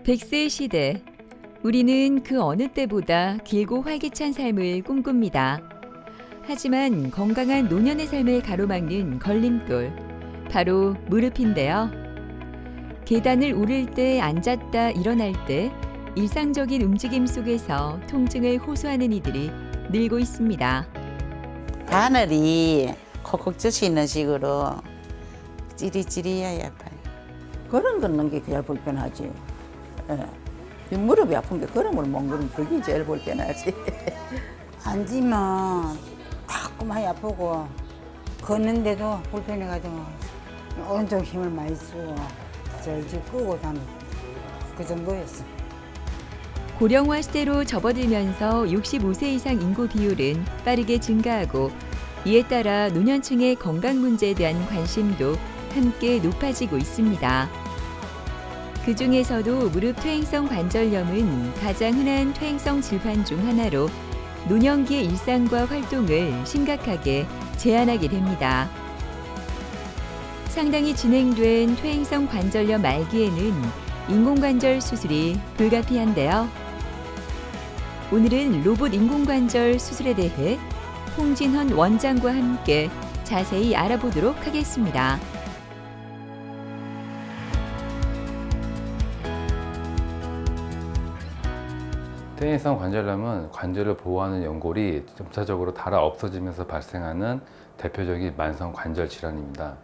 100세 시대, 우리는 그 어느 때보다 길고 활기찬 삶을 꿈꿉니다. 하지만 건강한 노년의 삶을 가로막는 걸림돌, 바로 무릎인데요. 계단을 오를 때, 앉았다 일어날 때 일상적인 움직임 속에서 통증을 호소하는 이들이 늘고 있습니다. 바늘이 콕콕 젖히는 식으로 찌리찌리해야 아파요. 걸음 걷는 게 제일 불편하지. 예. 이 무릎이 아픈 게 걸음을 못 걸으면 그게 제일 불편하지. 앉으면 자꾸만 아프고 걷는데도 불편해가지고 온통 힘을 많이 쓰고 절지 끄고 다니고 그 정도였어. 고령화 시대로 접어들면서 65세 이상 인구 비율은 빠르게 증가하고 이에 따라 노년층의 건강 문제에 대한 관심도 함께 높아지고 있습니다. 그 중에서도 무릎 퇴행성 관절염은 가장 흔한 퇴행성 질환 중 하나로 노년기의 일상과 활동을 심각하게 제한하게 됩니다. 상당히 진행된 퇴행성 관절염 말기에는 인공관절 수술이 불가피한데요. 오늘은 로봇 인공관절 수술에 대해 홍진헌 원장과 함께 자세히 알아보도록 하겠습니다. 퇴행성 관절염은 관절을 보호하는 연골이 점차적으로 닳아 없어지면서 발생하는 대표적인 만성 관절 질환입니다.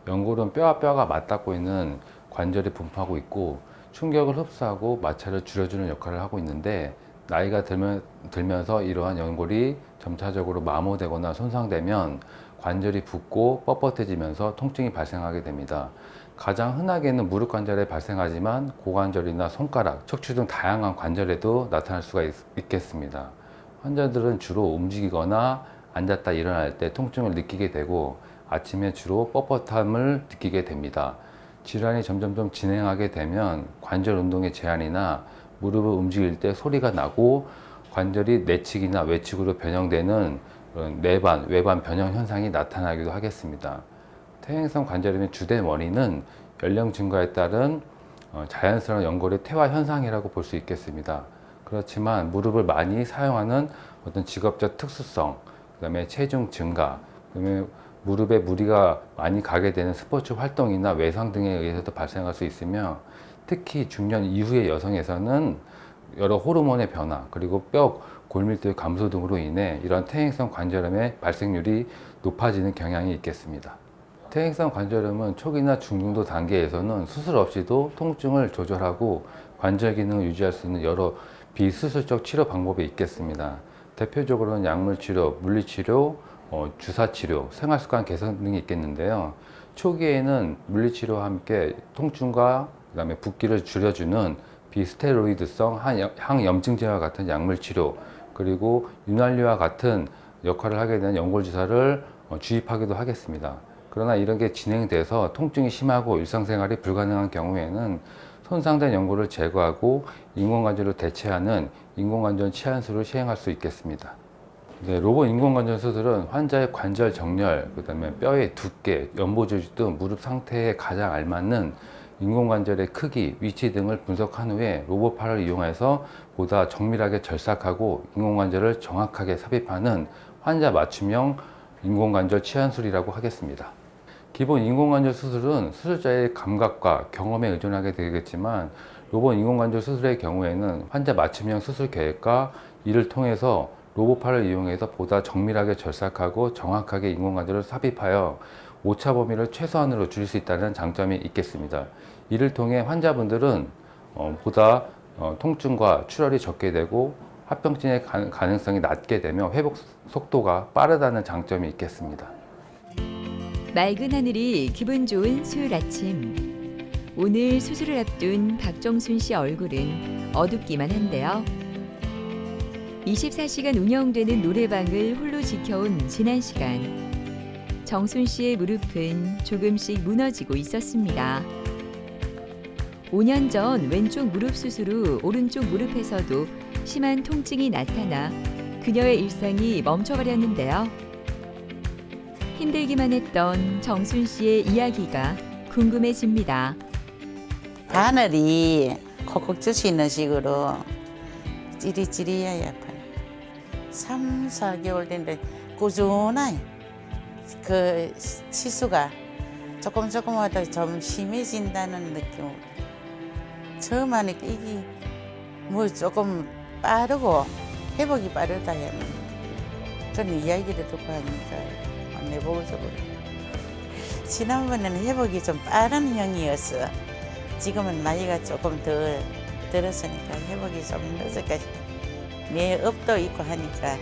연골은 뼈와 뼈가 맞닿고 있는 관절이 분포하고 있고 충격을 흡수하고 마찰을 줄여주는 역할을 하고 있는데 나이가 들면서 이러한 연골이 점차적으로 마모되거나 손상되면 관절이 붓고 뻣뻣해지면서 통증이 발생하게 됩니다. 가장 흔하게는 무릎 관절에 발생하지만 고관절이나 손가락, 척추 등 다양한 관절에도 나타날 수가 있겠습니다. 환자들은 주로 움직이거나 앉았다 일어날 때 통증을 느끼게 되고 아침에 주로 뻣뻣함을 느끼게 됩니다. 질환이 점점 진행하게 되면 관절 운동의 제한이나 무릎을 움직일 때 소리가 나고 관절이 내측이나 외측으로 변형되는 내반, 외반 변형 현상이 나타나기도 하겠습니다. 퇴행성 관절염의 주된 원인은 연령 증가에 따른 자연스러운 연골의 퇴화 현상이라고 볼 수 있겠습니다. 그렇지만 무릎을 많이 사용하는 어떤 직업적 특수성, 그다음에 체중 증가, 그다음에 무릎에 무리가 많이 가게 되는 스포츠 활동이나 외상 등에 의해서도 발생할 수 있으며 특히 중년 이후의 여성에서는 여러 호르몬의 변화 그리고 뼈 골밀도의 감소 등으로 인해 이런 퇴행성 관절염의 발생률이 높아지는 경향이 있겠습니다. 퇴행성 관절염은 초기나 중등도 단계에서는 수술 없이도 통증을 조절하고 관절 기능을 유지할 수 있는 여러 비수술적 치료 방법이 있겠습니다. 대표적으로는 약물 치료, 물리치료, 주사 치료, 생활습관 개선 등이 있겠는데요. 초기에는 물리치료와 함께 통증과 그다음에 붓기를 줄여주는 비스테로이드성 항염증제와 같은 약물 치료, 그리고 윤활유와 같은 역할을 하게 되는 연골 주사를 주입하기도 하겠습니다. 그러나 이런 게 진행돼서 통증이 심하고 일상생활이 불가능한 경우에는 손상된 연골을 제거하고 인공관절로 대체하는 인공관절 치환술을 시행할 수 있겠습니다. 로봇 인공관절 수술은 환자의 관절 정렬, 그다음에 뼈의 두께, 연보 조직 등 무릎 상태에 가장 알맞는 인공관절의 크기, 위치 등을 분석한 후에 로봇팔을 이용해서 보다 정밀하게 절삭하고 인공관절을 정확하게 삽입하는 환자 맞춤형 인공관절 치환술이라고 하겠습니다. 기본 인공관절 수술은 수술자의 감각과 경험에 의존하게 되겠지만 로봇 인공관절 수술의 경우에는 환자 맞춤형 수술 계획과 이를 통해서 로봇팔을 이용해서 보다 정밀하게 절삭하고 정확하게 인공관절을 삽입하여 오차 범위를 최소한으로 줄일 수 있다는 장점이 있겠습니다. 이를 통해 환자분들은 보다 통증과 출혈이 적게 되고 합병증의 가능성이 낮게 되며 회복 속도가 빠르다는 장점이 있겠습니다. 맑은 하늘이 기분 좋은 수요일 아침. 오늘 수술을 앞둔 박정순 씨 얼굴은 어둡기만 한데요. 24시간 운영되는 노래방을 홀로 지켜온 지난 시간. 정순 씨의 무릎은 조금씩 무너지고 있었습니다. 5년 전 왼쪽 무릎 수술 후 오른쪽 무릎에서도 심한 통증이 나타나 그녀의 일상이 멈춰버렸는데요. 힘들기만 했던 정순 씨의 이야기가 궁금해집니다. 바늘이 콕콕 젖히는 식으로 찌리찌리하게 아파요. 3, 4개월 됐는데 꾸준하게 그 치수가 조금 조금마다 좀 심해진다는 느낌. 처음 하니까 이게 뭐 조금 빠르고 회복이 빠르다 했는데 저는 이야기를 듣고 하니까 내보고적으로 지난번에는 회복이 좀 빠른 형이었어. 지금은 나이가 조금 더 들었으니까 회복이 좀 늦어까지 내 업도 있고 하니까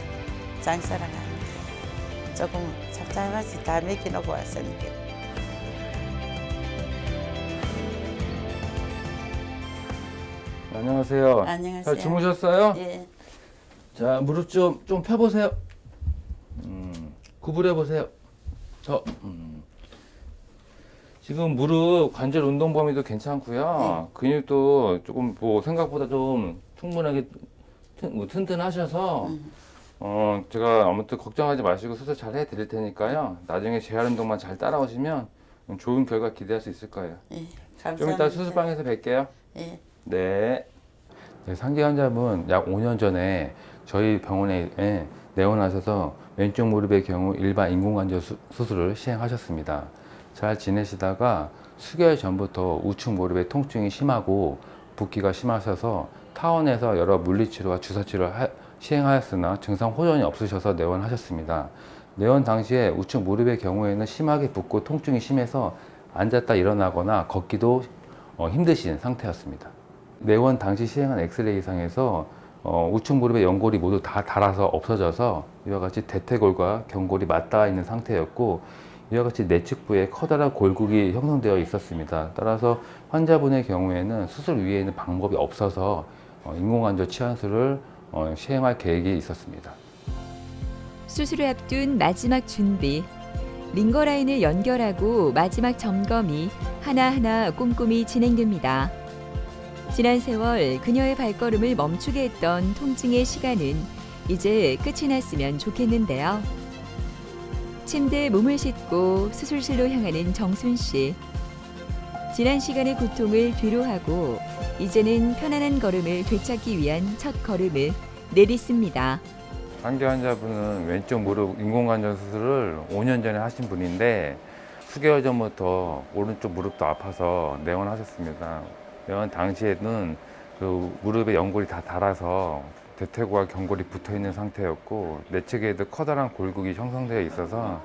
장사를 하니까 조금 잡잡하지 다 맡겨놓고 왔으니까. 안녕하세요. 안녕하세요. 잘 주무셨어요? 예. 자, 무릎 좀 펴보세요. 구부려 보세요. 지금 무릎 관절 운동 범위도 괜찮고요. 근육도 조금 뭐 생각보다 좀 충분하게 튼튼하셔서 제가 아무튼 걱정하지 마시고 수술 잘 해드릴 테니까요. 나중에 재활 운동만 잘 따라오시면 좋은 결과 기대할 수 있을 거예요. 예. 좀 감사합니다. 이따 수술방에서 뵐게요. 예. 네. 네, 상기 환자분 약 5년 전에 저희 병원에 내원하셔서 왼쪽 무릎의 경우 일반 인공관절 수술을 시행하셨습니다. 잘 지내시다가 수개월 전부터 우측 무릎의 통증이 심하고 붓기가 심하셔서 타원에서 여러 물리치료와 주사치료를 시행하였으나 증상 호전이 없으셔서 내원하셨습니다. 내원 당시에 우측 무릎의 경우에는 심하게 붓고 통증이 심해서 앉았다 일어나거나 걷기도 힘드신 상태였습니다. 내원 당시 시행한 엑스레이상에서 우측 무릎의 연골이 모두 다 닳아서 없어져서 이와 같이 대퇴골과 경골이 맞닿아 있는 상태였고 이와 같이 내측부에 커다란 골국이 형성되어 있었습니다. 따라서 환자분의 경우에는 수술 위에는 방법이 없어서 인공관절 치환술을 시행할 계획이 있었습니다. 수술을 앞둔 마지막 준비. 링거라인을 연결하고 마지막 점검이 하나하나 꼼꼼히 진행됩니다. 지난 세월 그녀의 발걸음을 멈추게 했던 통증의 시간은 이제 끝이 났으면 좋겠는데요. 침대에 몸을 싣고 수술실로 향하는 정순 씨. 지난 시간의 고통을 뒤로하고 이제는 편안한 걸음을 되찾기 위한 첫 걸음을 내딛습니다. 상기 환자분은 왼쪽 무릎 인공관절 수술을 5년 전에 하신 분인데 수개월 전부터 오른쪽 무릎도 아파서 내원하셨습니다. 내원 당시에는 그 무릎의 연골이 다 닳아서 대퇴골과 경골이 붙어 있는 상태였고 내측에도 커다란 골국이 형성되어 있어서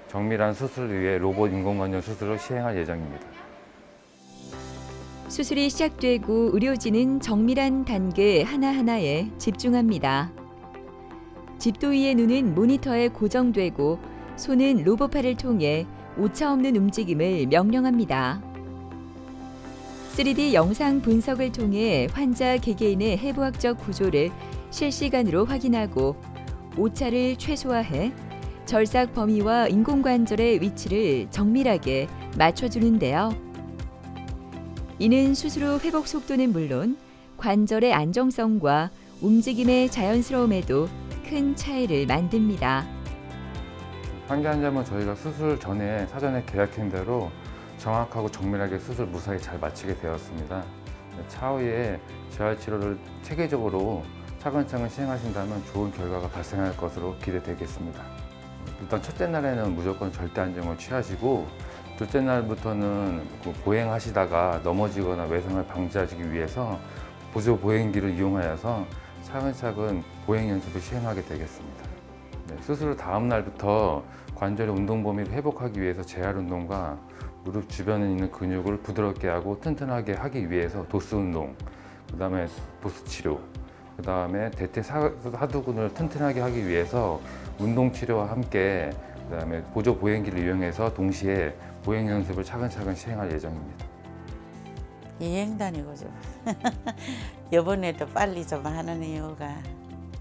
정밀한 수술을 위해 로봇 인공관절 수술을 시행할 예정입니다. 수술이 시작되고 의료진은 정밀한 단계 하나하나에 집중합니다. 집도이의 눈은 모니터에 고정되고 손은 로봇팔을 통해 오차없는 움직임을 명령합니다. 3D 영상 분석을 통해 환자 개개인의 해부학적 구조를 실시간으로 확인하고 오차를 최소화해 절삭 범위와 인공관절의 위치를 정밀하게 맞춰주는데요. 이는 수술 후 회복 속도는 물론 관절의 안정성과 움직임의 자연스러움에도 큰 차이를 만듭니다. 상기 환자분 저희가 수술 전에 사전에 계약한 대로 정확하고 정밀하게 수술 무사히 잘 마치게 되었습니다. 차후에 재활 치료를 체계적으로 차근차근 시행하신다면 좋은 결과가 발생할 것으로 기대되겠습니다. 일단 첫째 날에는 무조건 절대 안정을 취하시고 둘째 날부터는 보행하시다가 넘어지거나 외상을 방지하시기 위해서 보조 보행기를 이용하여서 차근차근 보행 연습을 시행하게 되겠습니다. 수술 후 다음 날부터 관절의 운동 범위를 회복하기 위해서 재활 운동과 무릎 주변에 있는 근육을 부드럽게 하고 튼튼하게 하기 위해서 도스 운동, 그 다음에 보스 치료, 그 다음에 대퇴 하두근을 튼튼하게 하기 위해서 운동 치료와 함께 그 다음에 보조 보행기를 이용해서 동시에 보행 연습을 차근차근 시행할 예정입니다. 여행 다니고 좀 이번에도 빨리 좀 하는 이유가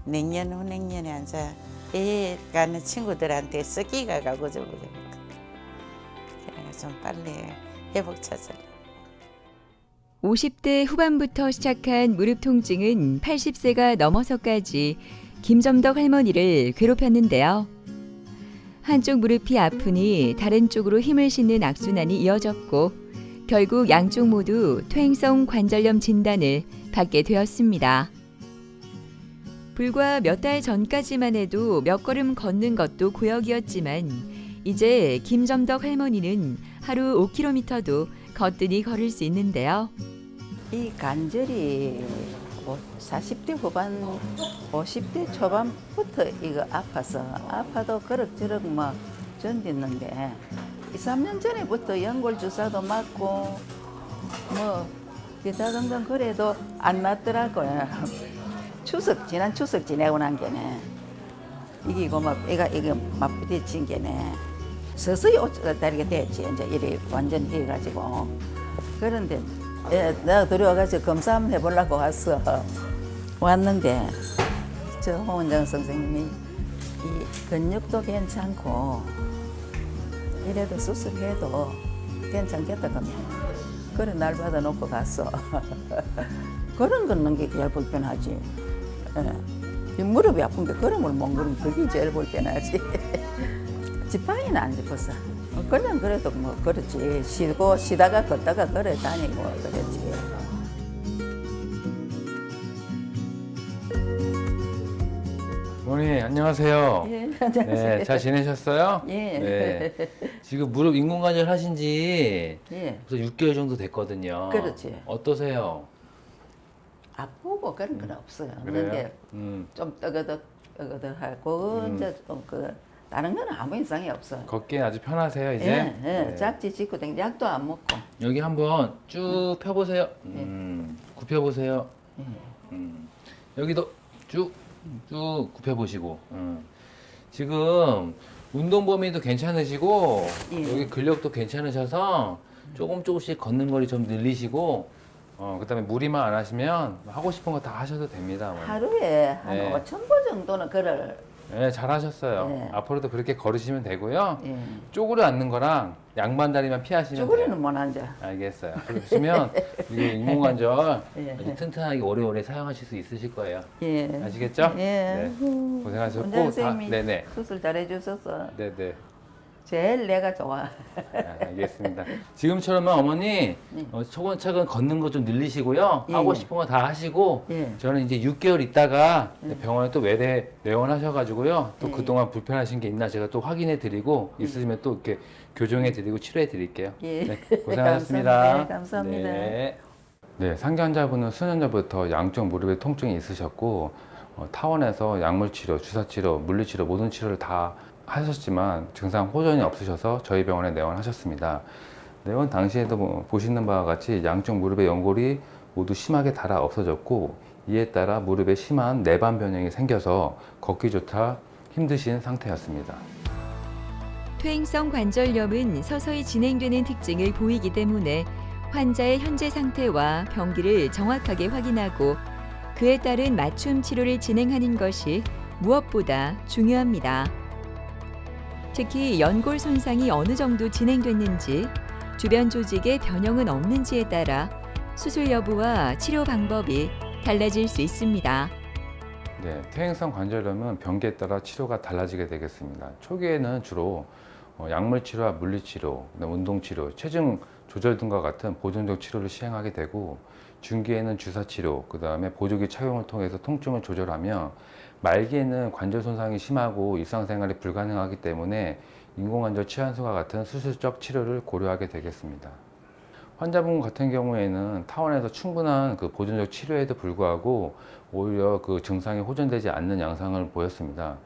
내년 후내년에 앉아 애 가는 친구들한테 섞이가 가고 좀 그러니까 좀 빨리 회복 찾아라. 50대 후반부터 시작한 무릎 통증은 80세가 넘어서까지 김점덕 할머니를 괴롭혔는데요. 한쪽 무릎이 아프니 다른 쪽으로 힘을 싣는 악순환이 이어졌고 결국 양쪽 모두 퇴행성 관절염 진단을 받게 되었습니다. 불과 몇 달 전까지만 해도 몇 걸음 걷는 것도 고역이었지만 이제 김점덕 할머니는 하루 5km도 거뜬히 걸을 수 있는데요. 이 관절이 40대 후반, 50대 초반부터 이거 아파도 그럭저럭 뭐 견뎠는데 2, 3년 전에부터 연골 주사도 맞고 뭐 기타 등등 그래도 안 낫더라고요. 지난 추석 지내고 난 게네. 이게 이거 막 부딪힌 게네. 서서히 다리가 됐지. 이제 이래 완전 해가지고. 그런데 내가 들어와가지고 검사 한번 해보려고 왔는데 저 홍원장 선생님이 이 근육도 괜찮고 이래도 수술해도 괜찮겠다고 그래 날 받아놓고 갔어. 걸음 걷는 게 제일 불편하지. 이 무릎이 아픈 게 걸음을 못 걸으면 그게 제일 불편하지. 지팡이는 안 짚었어. 그냥 그래도 뭐 그렇지. 쉬다가 걷다가 걸어 다니고 그랬지. 어머니 안녕하세요. 예, 안녕하세요. 네, 잘 지내셨어요? 예. 네. 지금 무릎 인공관절 하신 지 예. 벌써 6개월 정도 됐거든요. 그렇지. 어떠세요? 아프고 그런 건 없어요. 그래요? 근데 좀 떠거덕하고 이제 좀 다른 건 아무 이상이 없어. 걷기에 아주 편하세요 이제? 예, 예. 네. 짝지 짓고 댕 약도 안 먹고. 여기 한번 쭉 펴보세요. 굽혀보세요. 여기도 쭉 굽혀보시고. 지금 운동 범위도 괜찮으시고 예. 여기 근력도 괜찮으셔서 조금씩 걷는 거리 좀 늘리시고 그다음에 무리만 안 하시면 하고 싶은 거 다 하셔도 됩니다. 어머니. 하루에 한 네. 5,000보 정도는 걸을. 네, 잘하셨어요. 네. 앞으로도 그렇게 걸으시면 되고요. 예. 쪼그려 앉는 거랑 양반 다리만 피하시면 쭈그리는 돼요. 못 앉아. 알겠어요. 그러시면 이게 인공관절 예. 아주 튼튼하게 오래오래 사용하실 수 있으실 거예요. 예. 아시겠죠? 예. 네. 고생하셨고 원장 선생님이 네네. 수술 잘해주셔서 네네. 제일 내가 좋아. 알겠습니다. 지금처럼만 어머니 네. 차근차근 걷는 거 좀 늘리시고요. 예. 하고 싶은 거 다 하시고 예. 저는 이제 6개월 있다가 병원에 또 내원하셔가지고요. 또 예. 그동안 불편하신 게 있나 제가 또 확인해 드리고 있으시면 또 이렇게 교정해 드리고 치료해 드릴게요. 예. 네, 고생하셨습니다. 감사합니다. 네, 상기 환자분은 수년 전부터 양쪽 무릎에 통증이 있으셨고 타원에서 약물 치료, 주사 치료, 물리 치료 모든 치료를 다 하셨지만 증상 호전이 없으셔서 저희 병원에 내원하셨습니다. 내원 당시에도 보시는 바와 같이 양쪽 무릎의 연골이 모두 심하게 닳아 없어졌고 이에 따라 무릎에 심한 내반 변형이 생겨서 걷기조차 힘드신 상태였습니다. 퇴행성 관절염은 서서히 진행되는 특징을 보이기 때문에 환자의 현재 상태와 병기를 정확하게 확인하고 그에 따른 맞춤 치료를 진행하는 것이 무엇보다 중요합니다. 특히 연골 손상이 어느 정도 진행됐는지, 주변 조직에 변형은 없는지에 따라 수술 여부와 치료 방법이 달라질 수 있습니다. 네, 퇴행성 관절염은 병기에 따라 치료가 달라지게 되겠습니다. 초기에는 주로 약물 치료와 물리 치료, 운동 치료, 체중 조절 등과 같은 보존적 치료를 시행하게 되고 중기에는 주사 치료, 그 다음에 보조기 착용을 통해서 통증을 조절하며 말기에는 관절 손상이 심하고 일상생활이 불가능하기 때문에 인공관절 치환술과 같은 수술적 치료를 고려하게 되겠습니다. 환자분 같은 경우에는 타원에서 충분한 그 보존적 치료에도 불구하고 오히려 그 증상이 호전되지 않는 양상을 보였습니다.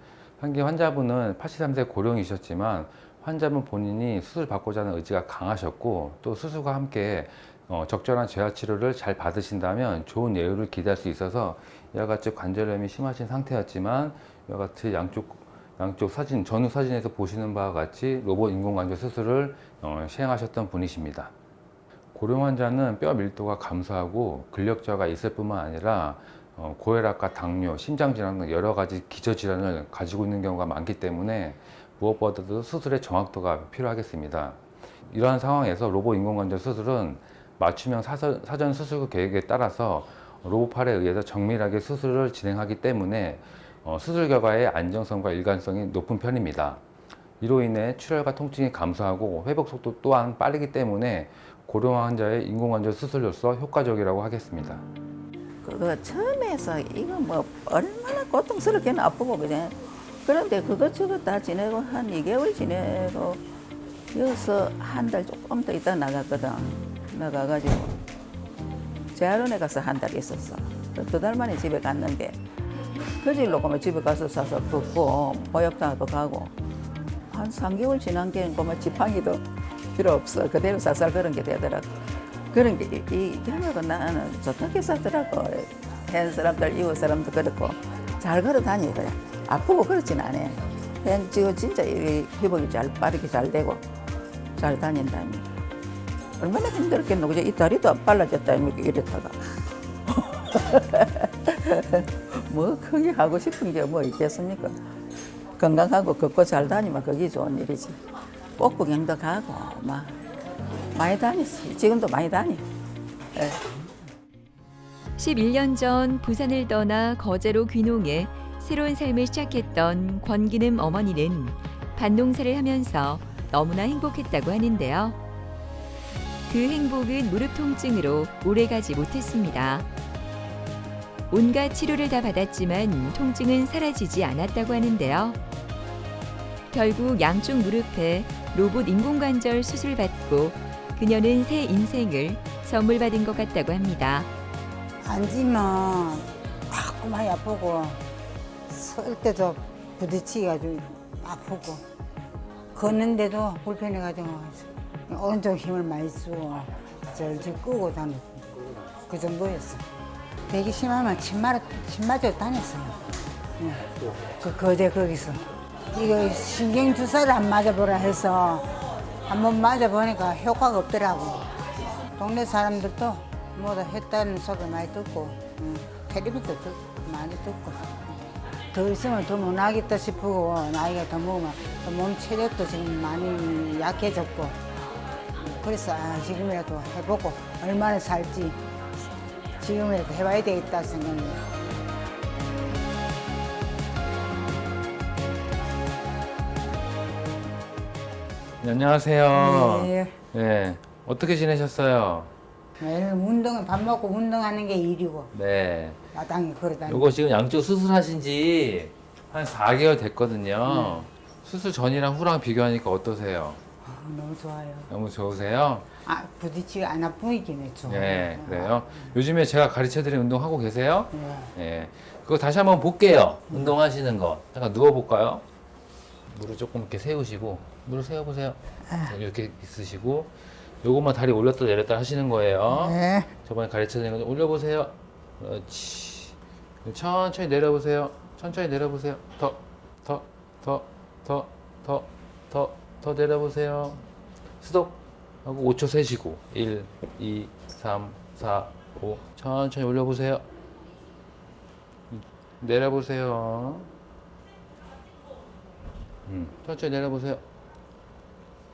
한기 환자분은 83세 고령이셨지만 환자분 본인이 수술 받고자 하는 의지가 강하셨고 또 수술과 함께 적절한 재활 치료를 잘 받으신다면 좋은 예후를 기대할 수 있어서 이와 같이 관절염이 심하신 상태였지만 이와 같이 양쪽 사진, 전후 사진에서 보시는 바와 같이 로봇 인공관절 수술을 시행하셨던 분이십니다. 고령 환자는 뼈 밀도가 감소하고 근력 저하가 있을 뿐만 아니라 고혈압과 당뇨, 심장질환 등 여러 가지 기저질환을 가지고 있는 경우가 많기 때문에 무엇보다도 수술의 정확도가 필요하겠습니다. 이러한 상황에서 로봇 인공관절 수술은 맞춤형 사전 수술 계획에 따라서 로봇팔에 의해서 정밀하게 수술을 진행하기 때문에 수술 결과의 안정성과 일관성이 높은 편입니다. 이로 인해 출혈과 통증이 감소하고 회복 속도 또한 빠르기 때문에 고령 환자의 인공관절 수술로서 효과적이라고 하겠습니다. 그거 처음에서 이거 뭐 얼마나 고통스럽게는 아프고 그냥 그런데 그것저것 다 지내고 한 2개월 지내고 여기서 한 달 조금 더 있다 나갔거든. 나가가지고 재활원에 가서 한 달 있었어. 2달 만에 집에 갔는데 그 질로 그만 집에 가서 사서 붓고 보육장도 가고 한 3개월 지난 게 그만 지팡이도 필요 없어. 그대로 살살 그런 게 되더라고. 그런 게 이 경력은 나는 좋게 살더라고. 한 사람들, 이웃 사람도 그렇고 잘 걸어 다녀 그래. 아프고 그렇진 않아. 그냥 지금 진짜 이 회복이 빠르게 잘 되고 잘 다닌다니. 얼마나 힘들겠노. 그죠? 이 다리도 안 빨라졌다 이랬다가. 뭐 크게 하고 싶은 게 뭐 있겠습니까? 건강하고 걷고 잘 다니면 그게 좋은 일이지. 꼭 구경도 가고 막 많이 다녔어. 지금도 많이 다니. 예. 11년 전 부산을 떠나 거제로 귀농해 새로운 삶을 시작했던 권기름 어머니는 밭농사를 하면서 너무나 행복했다고 하는데요. 그 행복은 무릎 통증으로 오래가지 못했습니다. 온갖 치료를 다 받았지만 통증은 사라지지 않았다고 하는데요. 결국 양쪽 무릎에 로봇 인공관절 수술 받고 그녀는 새 인생을 선물 받은 것 같다고 합니다. 앉으면 자꾸 많이 아프고 설 때도 부딪히기가 좀 아프고 걷는데도 불편해가지고 오른쪽 힘을 많이 쓰고 절절 끄고 다녔고 그 정도였어. 되게 심하면 침 맞아 다녔어요. 그 거제 거기서 이거 신경 주사를 안 맞아보라 해서 한번 맞아보니까 효과가 없더라고. 동네 사람들도 뭐다 했다는 소리 많이 듣고 텔레비도 많이 듣고 더 있으면 더 못하겠다 싶고 나이가 더 먹으면 또 몸 체력도 지금 많이 약해졌고 그래서 지금이라도 해보고 얼마나 살지 지금이라도 해봐야 되겠다 생각해요. 네, 안녕하세요. 네. 네, 어떻게 지내셨어요? 매일 밥 먹고 운동하는 게 일이고 네. 마땅히 걸어다니고. 요거 지금 양쪽 수술하신 지 한 4개월 됐거든요. 수술 전이랑 후랑 비교하니까 어떠세요? 너무 좋아요. 너무 좋으세요? 부딪히기 안 아프긴 해. 좋아요. 네, 그래요. 요즘에 제가 가르쳐드린 운동 하고 계세요? 네. 네. 그거 다시 한번 볼게요. 운동하시는 거. 잠깐 누워볼까요? 무릎 조금 이렇게 세우시고, 무릎 세워보세요. 이렇게 있으시고, 요것만 다리 올렸다 내렸다 하시는 거예요. 네. 저번에 가르쳐드린 거 좀 올려보세요. 그렇지. 천천히 내려보세요. 천천히 내려보세요. 더 내려보세요. 스톱. 하고 5초 세시고. 1, 2, 3, 4, 5. 천천히 올려보세요. 내려보세요. 천천히 내려보세요.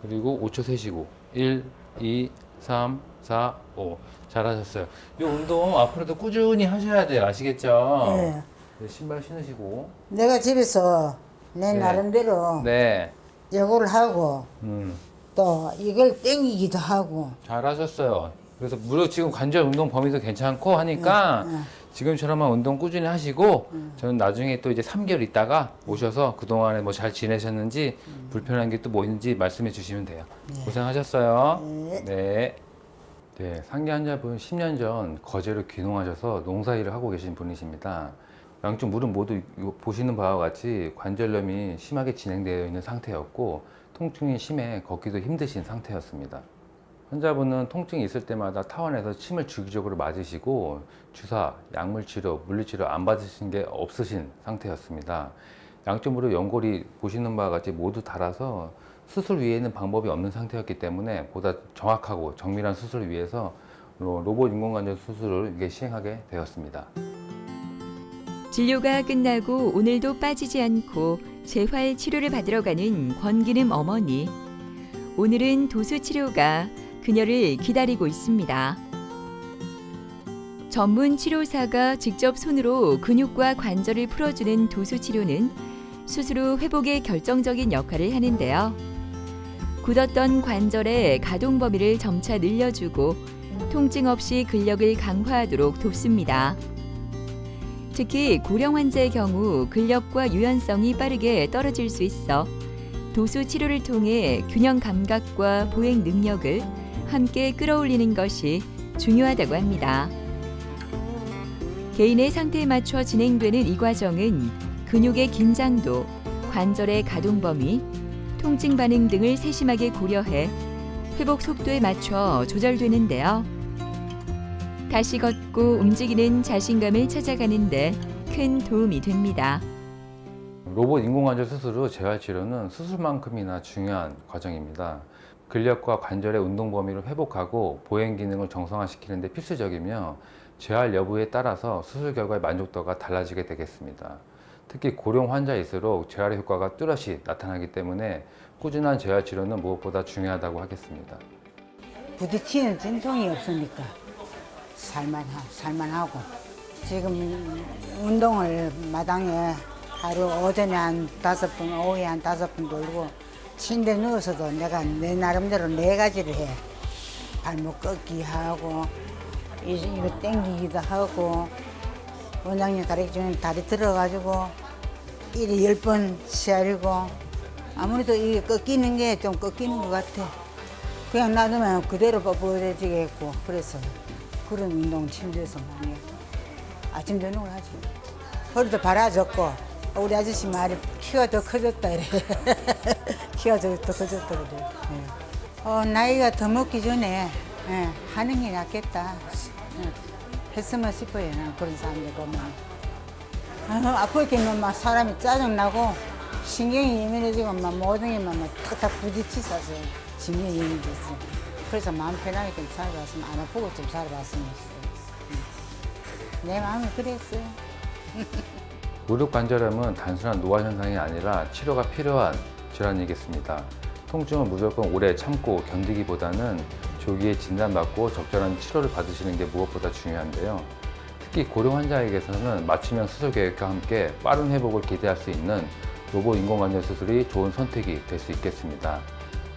그리고 5초 세시고. 1, 2, 3, 4, 5. 잘하셨어요. 이 운동 앞으로도 꾸준히 하셔야 돼요. 아시겠죠? 네. 네, 신발 신으시고. 내가 집에서 내 네. 나름대로 네. 요거를 하고 음, 또 이걸 땡기기도 하고 잘하셨어요. 그래서 무릎 지금 관절 운동 범위도 괜찮고 하니까 네. 지금처럼만 운동 꾸준히 하시고 저는 나중에 또 이제 3개월 있다가 오셔서 그동안에 뭐 잘 지내셨는지 불편한 게 또 뭐 있는지 말씀해 주시면 돼요. 고생하셨어요. 네. 네, 상기 환자분 10년 전 거제로 귀농하셔서 농사일을 하고 계신 분이십니다. 양쪽 무릎 모두 보시는 바와 같이 관절염이 심하게 진행되어 있는 상태였고 통증이 심해 걷기도 힘드신 상태였습니다. 환자분은 통증이 있을 때마다 타원에서 침을 주기적으로 맞으시고 주사, 약물 치료, 물리치료 안 받으신 게 없으신 상태였습니다. 양쪽 무릎 연골이 보시는 바와 같이 모두 닳아서 수술 위에는 방법이 없는 상태였기 때문에 보다 정확하고 정밀한 수술을 위해서 로봇 인공관절 수술을 이게 시행하게 되었습니다. 진료가 끝나고 오늘도 빠지지 않고 재활 치료를 받으러 가는 권기름 어머니. 오늘은 도수 치료가 그녀를 기다리고 있습니다. 전문 치료사가 직접 손으로 근육과 관절을 풀어주는 도수 치료는 수술 후 회복에 결정적인 역할을 하는데요. 굳었던 관절의 가동 범위를 점차 늘려주고 통증 없이 근력을 강화하도록 돕습니다. 특히 고령 환자의 경우 근력과 유연성이 빠르게 떨어질 수 있어 도수 치료를 통해 균형 감각과 보행 능력을 함께 끌어올리는 것이 중요하다고 합니다. 개인의 상태에 맞춰 진행되는 이 과정은 근육의 긴장도, 관절의 가동 범위, 통증 반응 등을 세심하게 고려해 회복 속도에 맞춰 조절되는데요. 다시 걷고 움직이는 자신감을 찾아가는데 큰 도움이 됩니다. 로봇 인공관절 수술 후 재활치료는 수술만큼이나 중요한 과정입니다. 근력과 관절의 운동 범위를 회복하고 보행 기능을 정상화시키는 데 필수적이며 재활 여부에 따라서 수술 결과의 만족도가 달라지게 되겠습니다. 특히 고령 환자일수록 재활의 효과가 뚜렷이 나타나기 때문에 꾸준한 재활치료는 무엇보다 중요하다고 하겠습니다. 부딪히는 진통이 없으니까 살만하고 지금 운동을 마당에 하루 오전에 한 5번, 오후에 한 5번 돌고 침대 누워서도 내가 내 나름대로 4가지를 해. 발목 꺾기 하고 이거 당기기도 하고 원장님 가르쳐주는 다리 들어가지고 일에 10번 시야리고 아무래도 이게 꺾이는 게 좀 꺾이는 것 같아. 그냥 놔두면 그대로 뻣뻣해지겠고 그래서 그런 운동 침대에서 많이 했고 아침 저녁을 하지. 허리도 바라졌고 우리 아저씨 말이 키가 더 커졌다 이래. 키가 더 커졌다 그래. 예. 나이가 더 먹기 전에 하는 게 낫겠다. 했으면 싶어요. 난 그런 사람들 보면. 아프겠면 막 사람이 짜증나고 신경이 예민해지고 막 모든 게 막 탁탁 부딪히셔서 신경이 예민해졌어. 그래서 마음 편하게 좀 살아봤으면 안 아프고 좀 살아봤으면 했어요. 내 마음이 그랬어요. 무릎 관절염은 단순한 노화 현상이 아니라 치료가 필요한 질환이겠습니다. 통증은 무조건 오래 참고 견디기보다는 조기에 진단받고 적절한 치료를 받으시는 게 무엇보다 중요한데요. 특히 고령 환자에게서는 맞춤형 수술 계획과 함께 빠른 회복을 기대할 수 있는 로봇 인공관절 수술이 좋은 선택이 될 수 있겠습니다.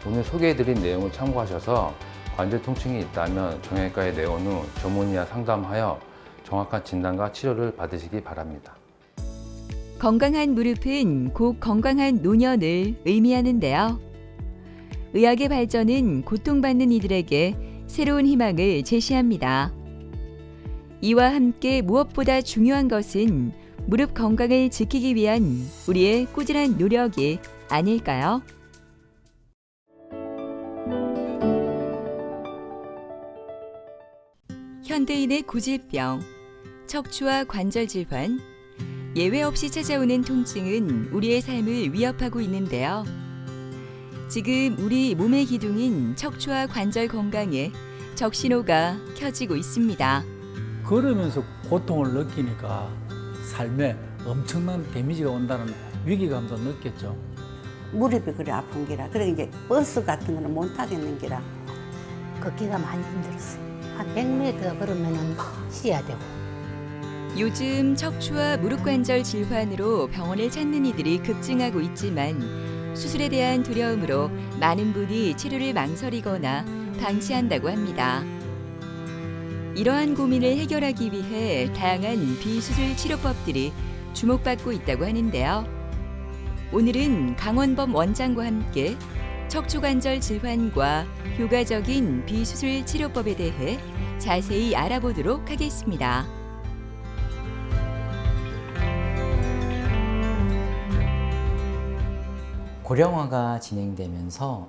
오늘 소개해드린 내용을 참고하셔서 관절 통증이 있다면 정형외과에 내원 후 전문의와 상담하여 정확한 진단과 치료를 받으시기 바랍니다. 건강한 무릎은 곧 건강한 노년을 의미하는데요. 의학의 발전은 고통받는 이들에게 새로운 희망을 제시합니다. 이와 함께 무엇보다 중요한 것은 무릎 건강을 지키기 위한 우리의 꾸준한 노력이 아닐까요? 현대인의 고질병, 척추와 관절 질환, 예외 없이 찾아오는 통증은 우리의 삶을 위협하고 있는데요. 지금 우리 몸의 기둥인 척추와 관절 건강에 적신호가 켜지고 있습니다. 걸으면서 고통을 느끼니까 삶에 엄청난 데미지가 온다는 위기감도 느꼈죠. 무릎이 그래 아픈 기라. 그래 이제 버스 같은 거는 못 타겠는 기라. 걷기가 많이 힘들었어요. 한 100m 걸으면 쉬어야 되고. 요즘 척추와 무릎 관절 질환으로 병원을 찾는 이들이 급증하고 있지만 수술에 대한 두려움으로 많은 분이 치료를 망설이거나 방치한다고 합니다. 이러한 고민을 해결하기 위해 다양한 비수술 치료법들이 주목받고 있다고 하는데요. 오늘은 강원범 원장과 함께 척추관절 질환과 효과적인 비수술 치료법에 대해 자세히 알아보도록 하겠습니다. 고령화가 진행되면서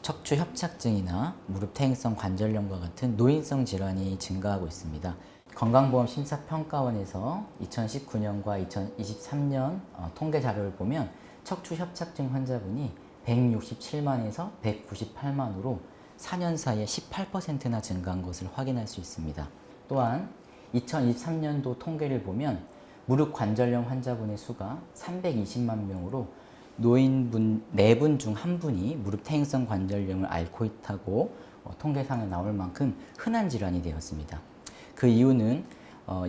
척추 협착증이나 무릎 퇴행성 관절염과 같은 노인성 질환이 증가하고 있습니다. 건강보험 심사평가원에서 2019년과 2023년 통계 자료를 보면 척추 협착증 환자분이 167만에서 198만으로 4년 사이에 18%나 증가한 것을 확인할 수 있습니다. 또한 2023년도 통계를 보면 무릎 관절염 환자분의 수가 320만 명으로 노인분 4분 중 1분이 무릎 퇴행성 관절염을 앓고 있다고 통계상에 나올 만큼 흔한 질환이 되었습니다. 그 이유는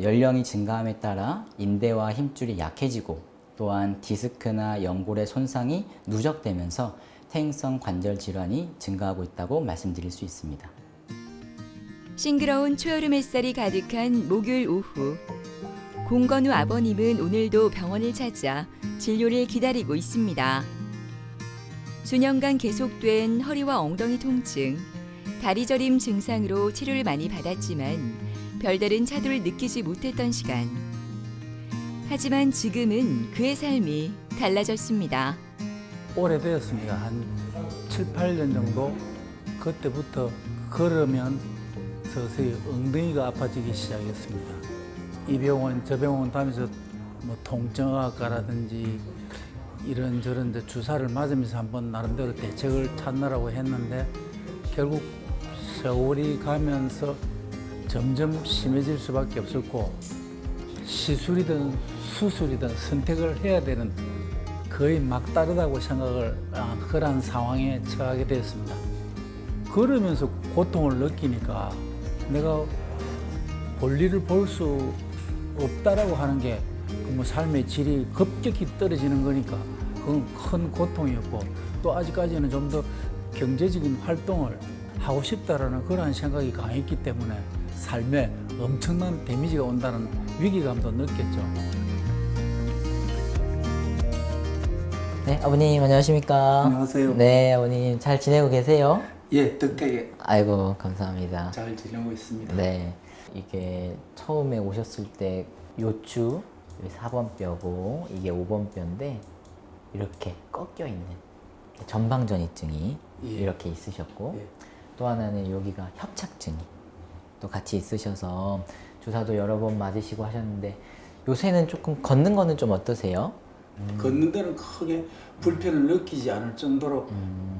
연령이 증가함에 따라 인대와 힘줄이 약해지고 또한 디스크나 연골의 손상이 누적되면서 퇴행성 관절 질환이 증가하고 있다고 말씀드릴 수 있습니다. 싱그러운 초여름 햇살이 가득한 목요일 오후. 공건우 아버님은 오늘도 병원을 찾아 진료를 기다리고 있습니다. 수년간 계속된 허리와 엉덩이 통증, 다리 저림 증상으로 치료를 많이 받았지만 별다른 차도를 느끼지 못했던 시간. 하지만 지금은 그의 삶이 달라졌습니다. 오래되었습니다. 한 7, 8년 정도 그때부터 걸으면 서서히 엉덩이가 아파지기 시작했습니다. 이 병원 저 병원 다니면서 뭐 통증학과라든지 이런저런 이제 주사를 맞으면서 한번 나름대로 대책을 찾느라고 했는데 결국 세월이 가면서 점점 심해질 수밖에 없었고 시술이든 수술이든 선택을 해야 되는 거의 막다르다고 생각을 그런 상황에 처하게 되었습니다. 걸으면서 고통을 느끼니까 내가 볼일을 볼 수 없다라고 하는 게 뭐 삶의 질이 급격히 떨어지는 거니까 그건 큰 고통이었고 또 아직까지는 좀 더 경제적인 활동을 하고 싶다라는 그러한 생각이 강했기 때문에 삶에 엄청난 데미지가 온다는 위기감도 느꼈죠. 네, 아버님 안녕하십니까? 안녕하세요. 네, 아버님 잘 지내고 계세요? 예, 덕택에 아이고 감사합니다. 잘 지내고 있습니다. 네, 이게 처음에 오셨을 때 요추 4번 뼈고 이게 5번 뼈인데 이렇게 꺾여 있는 전방전이증이 예. 이렇게 있으셨고 예. 또 하나는 여기가 협착증이 또 같이 있으셔서 주사도 여러 번 맞으시고 하셨는데 요새는 조금 걷는 거는 좀 어떠세요? 걷는 데는 크게 불편을 느끼지 않을 정도로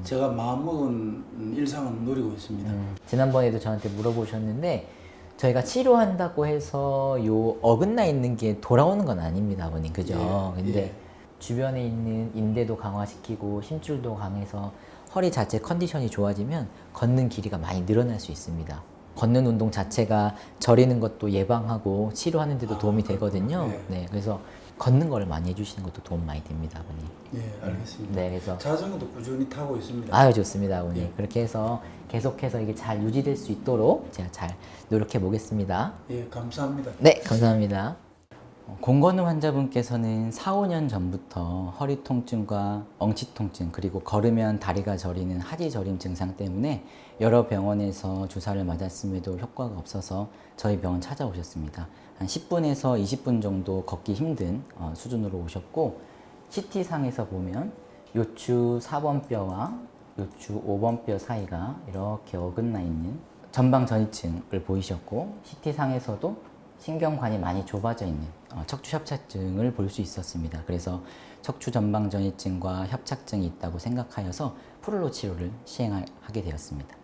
제가 마음먹은 일상은 누리고 있습니다. 지난번에도 저한테 물어보셨는데 저희가 치료한다고 해서 요 어긋나 있는 게 돌아오는 건 아닙니다, 아버님. 그죠? 예, 근데 예. 주변에 있는 인대도 강화시키고 힘줄도 강해서 허리 자체 컨디션이 좋아지면 걷는 길이가 많이 늘어날 수 있습니다. 걷는 운동 자체가 저리는 것도 예방하고 치료하는 데도 도움이 되거든요. 예. 네, 그래서 걷는 거를 많이 해주시는 것도 도움 많이 됩니다, 아버님. 예, 알겠습니다. 네, 그래서 자전거도 꾸준히 타고 있습니다. 아유 좋습니다, 아버님. 예. 그렇게 해서 계속해서 이게 잘 유지될 수 있도록 제가 잘 노력해 보겠습니다. 예, 감사합니다. 네, 감사합니다. 공건우 환자분께서는 4, 5년 전부터 허리 통증과 엉치 통증 그리고 걸으면 다리가 저리는 하지 저림 증상 때문에 여러 병원에서 주사를 맞았음에도 효과가 없어서 저희 병원 찾아오셨습니다. 한 10분에서 20분 정도 걷기 힘든 수준으로 오셨고 CT상에서 보면 요추 4번 뼈와 요추 5번 뼈 사이가 이렇게 어긋나 있는 전방 전이증을 보이셨고 CT상에서도 신경관이 많이 좁아져 있는 척추 협착증을 볼 수 있었습니다. 그래서 척추 전방 전이증과 협착증이 있다고 생각하여서 프롤로 치료를 시행하게 되었습니다.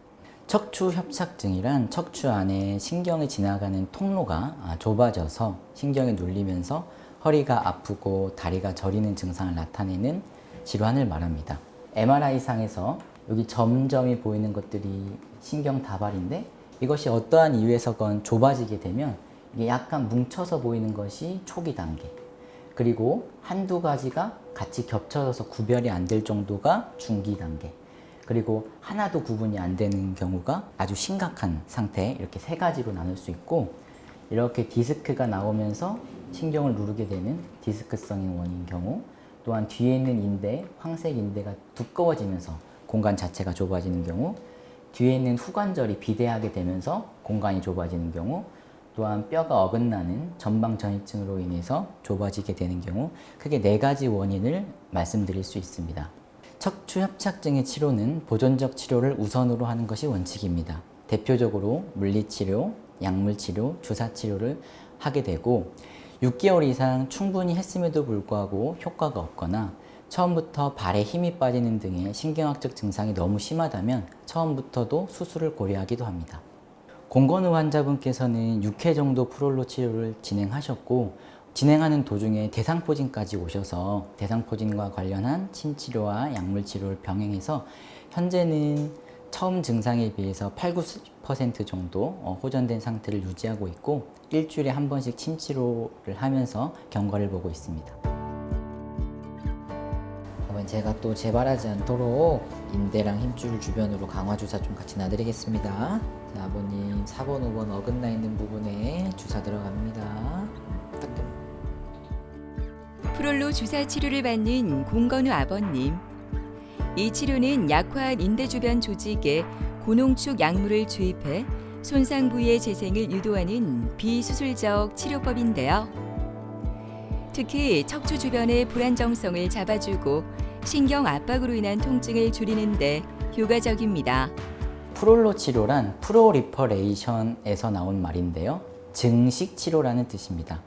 척추 협착증이란 척추 안에 신경이 지나가는 통로가 좁아져서 신경이 눌리면서 허리가 아프고 다리가 저리는 증상을 나타내는 질환을 말합니다. MRI상에서 여기 점점이 보이는 것들이 신경 다발인데 이것이 어떠한 이유에서건 좁아지게 되면 이게 약간 뭉쳐서 보이는 것이 초기 단계, 그리고 한두 가지가 같이 겹쳐져서 구별이 안 될 정도가 중기 단계, 그리고 하나도 구분이 안 되는 경우가 아주 심각한 상태, 이렇게 세 가지로 나눌 수 있고, 이렇게 디스크가 나오면서 신경을 누르게 되는 디스크성인 원인 경우, 또한 뒤에 있는 인대, 황색 인대가 두꺼워지면서 공간 자체가 좁아지는 경우, 뒤에 있는 후관절이 비대하게 되면서 공간이 좁아지는 경우, 또한 뼈가 어긋나는 전방 전이증으로 인해서 좁아지게 되는 경우, 크게 4가지 원인을 말씀드릴 수 있습니다. 척추 협착증의 치료는 보존적 치료를 우선으로 하는 것이 원칙입니다. 대표적으로 물리치료, 약물치료, 주사치료를 하게 되고 6개월 이상 충분히 했음에도 불구하고 효과가 없거나 처음부터 발에 힘이 빠지는 등의 신경학적 증상이 너무 심하다면 처음부터도 수술을 고려하기도 합니다. 공건우 환자분께서는 6회 정도 프롤로 치료를 진행하셨고 진행하는 도중에 대상포진까지 오셔서 대상포진과 관련한 침치료와 약물치료를 병행해서 현재는 처음 증상에 비해서 8~90% 정도 호전된 상태를 유지하고 있고 일주일에 한 번씩 침치료를 하면서 경과를 보고 있습니다. 이번 제가 또 재발하지 않도록 인대랑 힘줄 주변으로 강화 주사 좀 같이 놔드리겠습니다. 자, 아버님 4번, 5번 어긋나 있는 부분에 주사 들어갑니다. 딱 프롤로 주사 치료를 받는 공건우 아버님. 이 치료는 약화한 인대 주변 조직에 고농축 약물을 주입해 손상 부위의 재생을 유도하는 비수술적 치료법인데요. 특히 척추 주변의 불안정성을 잡아주고 신경 압박으로 인한 통증을 줄이는데 효과적입니다. 프롤로 치료란 프로리퍼레이션에서 나온 말인데요. 증식 치료라는 뜻입니다.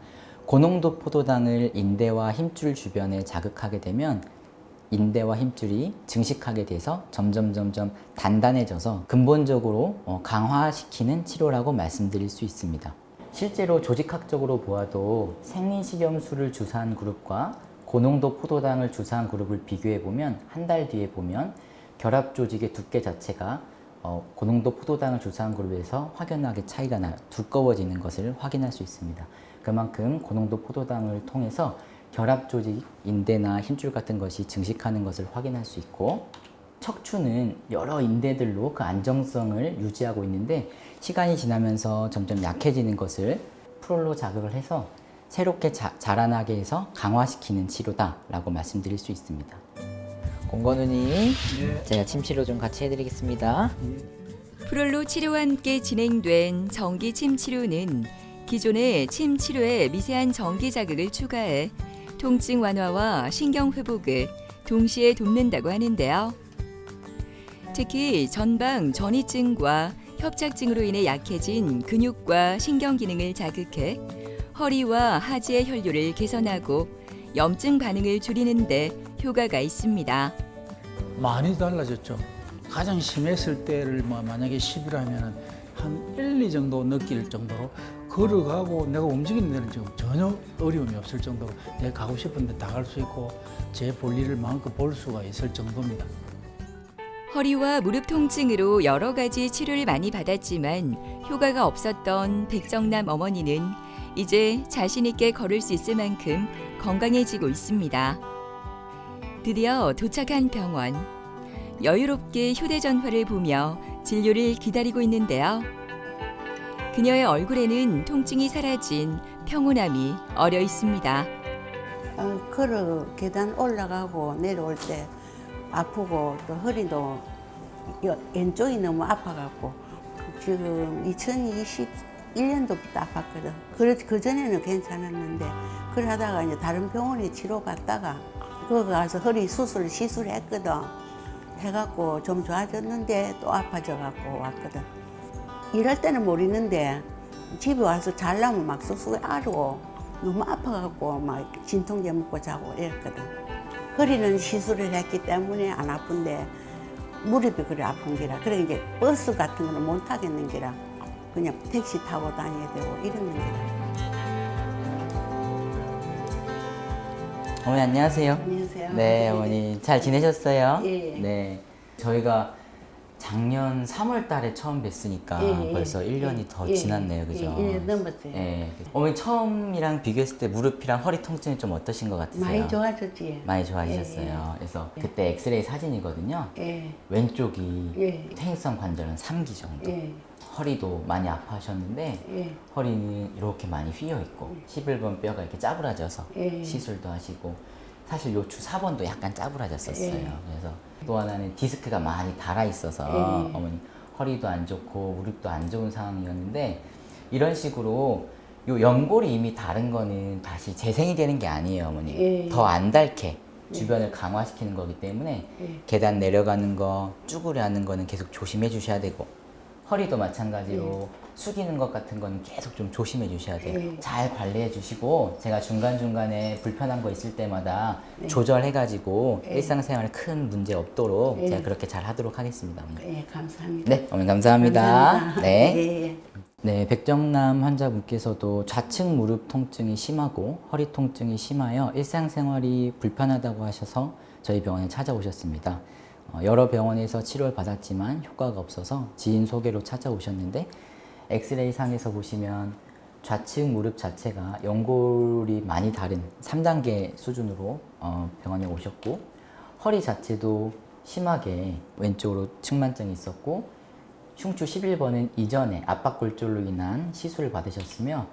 고농도 포도당을 인대와 힘줄 주변에 자극하게 되면 인대와 힘줄이 증식하게 돼서 점점 단단해져서 근본적으로 강화시키는 치료라고 말씀드릴 수 있습니다. 실제로 조직학적으로 보아도 생리식염수를 주사한 그룹과 고농도 포도당을 주사한 그룹을 비교해 보면 한 달 뒤에 보면 결합 조직의 두께 자체가 고농도 포도당을 주사한 그룹에서 확연하게 차이가 나요. 두꺼워지는 것을 확인할 수 있습니다. 그만큼 고농도 포도당을 통해서 결합 조직, 인대나 힘줄 같은 것이 증식하는 것을 확인할 수 있고, 척추는 여러 인대들로 그 안정성을 유지하고 있는데 시간이 지나면서 점점 약해지는 것을 프롤로 자극을 해서 새롭게 자라나게 해서 강화시키는 치료다라고 말씀드릴 수 있습니다. 공건우님, 네. 제가 침 치료 좀 같이 해드리겠습니다. 프롤로 치료와 함께 진행된 전기 침 치료는 기존의 침 치료에 미세한 전기 자극을 추가해 통증 완화와 신경 회복을 동시에 돕는다고 하는데요. 특히 전방 전이증과 협착증으로 인해 약해진 근육과 신경 기능을 자극해 허리와 하지의 혈류를 개선하고 염증 반응을 줄이는 데 효과가 있습니다. 많이 달라졌죠. 가장 심했을 때를 만약에 10이라면 한 1, 2 정도 느낄 정도로 걸어가고 내가 움직이는 데는 지금 전혀 어려움이 없을 정도로 내가 가고 싶은데 다 갈 수 있고 제 볼일을 마음껏 볼 수가 있을 정도입니다. 허리와 무릎 통증으로 여러 가지 치료를 많이 받았지만 효과가 없었던 백정남 어머니는 이제 자신 있게 걸을 수 있을 만큼 건강해지고 있습니다. 드디어 도착한 병원. 여유롭게 휴대전화를 보며 진료를 기다리고 있는데요. 그녀의 얼굴에는 통증이 사라진 평온함이 어려 있습니다. 걸어 계단 올라가고 내려올 때 아프고 또 허리도 왼쪽이 너무 아파갖고 지금 2021년도부터 아팠거든. 그 전에는 괜찮았는데 그러다가 이제 다른 병원에 치료받다가 거기 가서 허리 시술했거든. 해갖고 좀 좋아졌는데 또 아파져갖고 왔거든. 일할 때는 모르는데 집에 와서 자려면 막 쑥쑥 앓고 너무 아파갖고 막 진통제 먹고 자고 이랬거든. 허리는 시술을 했기 때문에 안 아픈데 무릎이 그래 아픈 기라. 그래 이제 버스 같은 거는 못 타겠는 기라. 그냥 택시 타고 다녀야 되고 이러는 기라. 어머니 안녕하세요. 안녕하세요. 네, 어머니 잘 지내셨어요? 예. 네. 저희가 작년 3월 달에 처음 뵀으니까 예. 벌써 1년이 더 지났네요. 그죠? 1년 넘었어요. 예. 어머니 처음이랑 비교했을 때 무릎이랑 허리 통증이 좀 어떠신 것 같으세요? 많이 좋아졌지. 많이 좋아지셨어요. 그래서 그때 엑스레이 사진이거든요. 예. 왼쪽이 예. 퇴행성 관절은 3기 정도. 예. 허리도 많이 아파하셨는데 예. 허리는 이렇게 많이 휘어 있고 11번 뼈가 이렇게 짜부라져서 예. 시술도 하시고 사실 요추 4번도 약간 짜부라졌었어요. 예. 그래서 또 하나는 디스크가 많이 달아 있어서 예. 어머니 허리도 안 좋고 무릎도 안 좋은 상황이었는데 이런 식으로 요 연골이 이미 다른 거는 다시 재생이 되는 게 아니에요, 어머니. 예. 더 안 닳게 주변을 강화시키는 거기 때문에 예. 계단 내려가는 거, 쭈그려 하는 거는 계속 조심해 주셔야 되고 허리도 마찬가지로 숙이는 것 같은 거는 계속 좀 조심해 주셔야 돼요. 예. 잘 관리해 주시고 제가 중간중간에 불편한 거 있을 때마다 조절해 가지고 일상생활에 큰 문제 없도록 예. 제가 그렇게 잘 하도록 하겠습니다. 어머니. 예, 감사합니다. 네, 어머니 감사합니다. 감사합니다. 네. 예, 예. 네, 백정남 환자분께서도 좌측 무릎 통증이 심하고 허리 통증이 심하여 일상생활이 불편하다고 하셔서 저희 병원에 찾아오셨습니다. 여러 병원에서 치료를 받았지만 효과가 없어서 지인 소개로 찾아오셨는데 엑스레이 상에서 보시면 좌측 무릎 자체가 연골이 많이 다른 3단계 수준으로 병원에 오셨고 허리 자체도 심하게 왼쪽으로 측만증이 있었고 흉추 11번은 이전에 압박골절로 인한 시술을 받으셨으며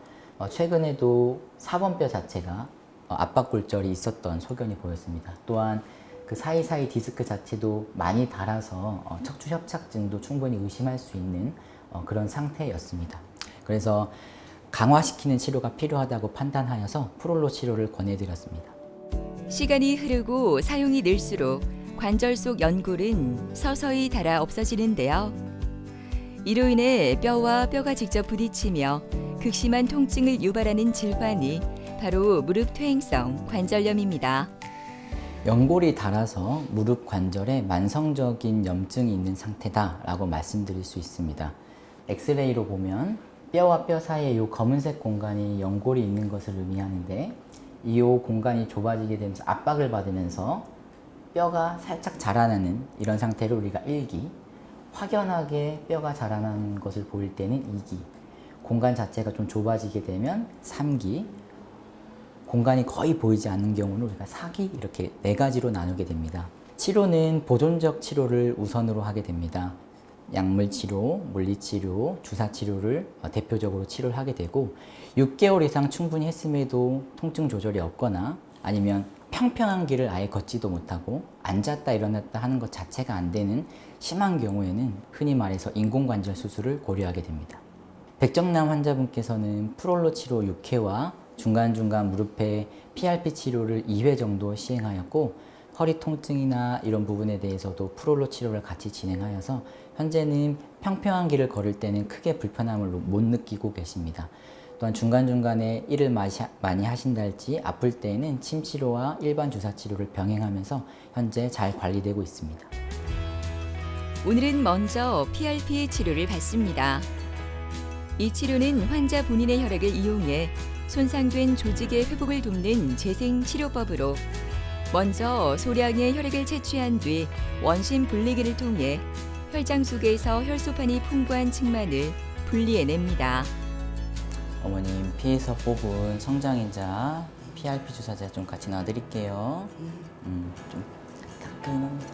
최근에도 4번 뼈 자체가 압박골절이 있었던 소견이 보였습니다. 또한 그 사이사이 디스크 자체도 많이 닳아서 척추 협착증도 충분히 의심할 수 있는 그런 상태였습니다. 그래서 강화시키는 치료가 필요하다고 판단하여서 프롤로 치료를 권해드렸습니다. 시간이 흐르고 사용이 늘수록 관절 속 연골은 서서히 닳아 없어지는데요. 이로 인해 뼈와 뼈가 직접 부딪히며 극심한 통증을 유발하는 질환이 바로 무릎 퇴행성 관절염입니다. 연골이 닳아서 무릎 관절에 만성적인 염증이 있는 상태다라고 말씀드릴 수 있습니다. 엑스레이로 보면 뼈와 뼈 사이에 이 검은색 공간이 연골이 있는 것을 의미하는데 이 공간이 좁아지게 되면서 압박을 받으면서 뼈가 살짝 자라나는 이런 상태를 우리가 1기, 확연하게 뼈가 자라나는 것을 보일 때는 2기, 공간 자체가 좀 좁아지게 되면 3기, 공간이 거의 보이지 않는 경우는 우리가 4기 이렇게 4가지로 나누게 됩니다. 치료는 보존적 치료를 우선으로 하게 됩니다. 약물 치료, 물리 치료, 주사 치료를 대표적으로 치료를 하게 되고 6개월 이상 충분히 했음에도 통증 조절이 없거나 아니면 평평한 길을 아예 걷지도 못하고 앉았다 일어났다 하는 것 자체가 안 되는 심한 경우에는 흔히 말해서 인공관절 수술을 고려하게 됩니다. 백정남 환자분께서는 프롤로 치료 6회와 중간중간 무릎에 PRP 치료를 2회 정도 시행하였고 허리 통증이나 이런 부분에 대해서도 프롤로 치료를 같이 진행하여서 현재는 평평한 길을 걸을 때는 크게 불편함을 못 느끼고 계십니다. 또한 중간중간에 일을 많이 하신다 할지 아플 때에는 침 치료와 일반 주사 치료를 병행하면서 현재 잘 관리되고 있습니다. 오늘은 먼저 PRP 치료를 받습니다. 이 치료는 환자 본인의 혈액을 이용해 손상된 조직의 회복을 돕는 재생 치료법으로 먼저 소량의 혈액을 채취한 뒤 원심 분리기를 통해 혈장 속에서 혈소판이 풍부한 층만을 분리해냅니다. 어머님 피에서 뽑은 성장인자 PRP 주사제 좀 같이 놔드릴게요. 좀 따끔합니다.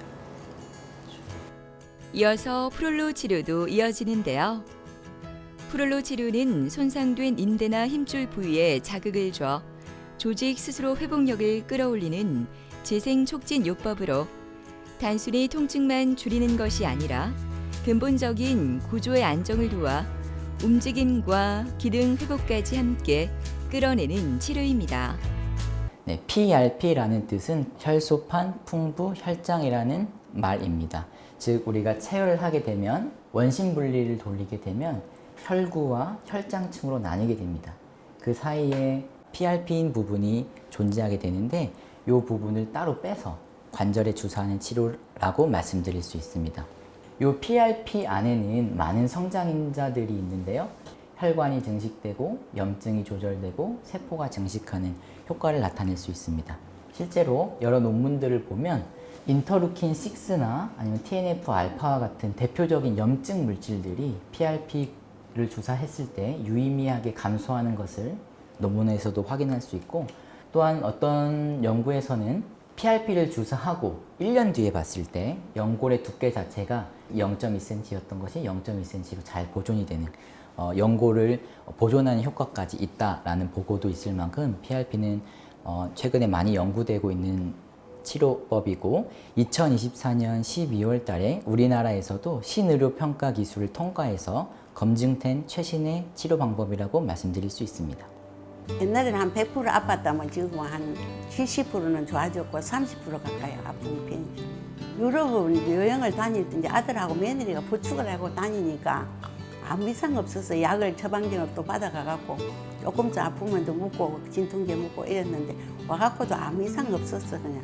이어서 프롤로 치료도 이어지는데요. 프롤로 치료는 손상된 인대나 힘줄 부위에 자극을 줘 조직 스스로 회복력을 끌어올리는 재생 촉진 요법으로 단순히 통증만 줄이는 것이 아니라 근본적인 구조의 안정을 도와 움직임과 기능 회복까지 함께 끌어내는 치료입니다. 네, PRP라는 뜻은 혈소판 풍부 혈장이라는 말입니다. 즉 우리가 체열을 하게 되면 원심 분리를 돌리게 되면 혈구와 혈장층으로 나뉘게 됩니다. 그 사이에 PRP인 부분이 존재하게 되는데 이 부분을 따로 빼서 관절에 주사하는 치료라고 말씀드릴 수 있습니다. 이 PRP 안에는 많은 성장인자들이 있는데요. 혈관이 증식되고 염증이 조절되고 세포가 증식하는 효과를 나타낼 수 있습니다. 실제로 여러 논문들을 보면 인터루킨 6나 아니면 TNF-알파와 같은 대표적인 염증 물질들이 PRP를 주사했을 때 유의미하게 감소하는 것을 논문에서도 확인할 수 있고 또한 어떤 연구에서는 PRP를 주사하고 1년 뒤에 봤을 때 연골의 두께 자체가 0.2cm였던 것이 0.2cm로 잘 보존이 되는 연골을 보존하는 효과까지 있다라는 보고도 있을 만큼 PRP는 최근에 많이 연구되고 있는 치료법이고 2024년 12월 달에 우리나라에서도 신의료 평가 기술을 통과해서 검증된 최신의 치료 방법이라고 말씀드릴 수 있습니다. 옛날에는 한 100% 아팠다면 지금 한 70%는 좋아졌고 30% 가까이 아픈 편이죠. 유럽은 여행을 다닐 때 이제 아들하고 며느리가 부축을 하고 다니니까 아무 이상 없어서 약을 처방전을 또 받아가갖고 조금씩 아프면 또 묻고 진통제 묻고 이랬는데 와갖고도 아무 이상 없었어. 그냥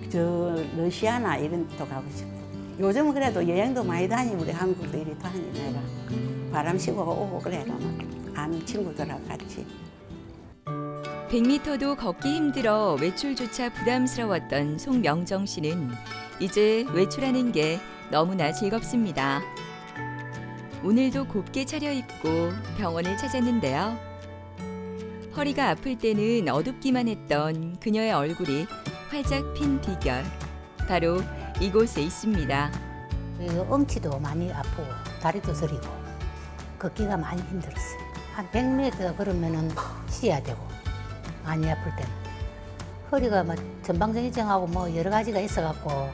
저 러시아나 이런 데도 가고 싶고 요즘은 그래도 여행도 많이 다니고 우리 한국도 이리 다니고 내가 바람 쐬고 오고 그래. 아는 친구들하고 같이 100m도 걷기 힘들어 외출조차 부담스러웠던 송명정 씨는 이제 외출하는 게 너무나 즐겁습니다. 오늘도 곱게 차려입고 병원을 찾았는데요. 허리가 아플 때는 어둡기만 했던 그녀의 얼굴이 활짝 핀 비결 바로 이곳에 있습니다. 엄치도 많이 아프고 다리도 저리고 걷기가 많이 힘들었어요. 한 100m 걸으면은 쉬어야 되고 많이 아플 때는 허리가 뭐 전방전이증하고 뭐 여러 가지가 있어갖고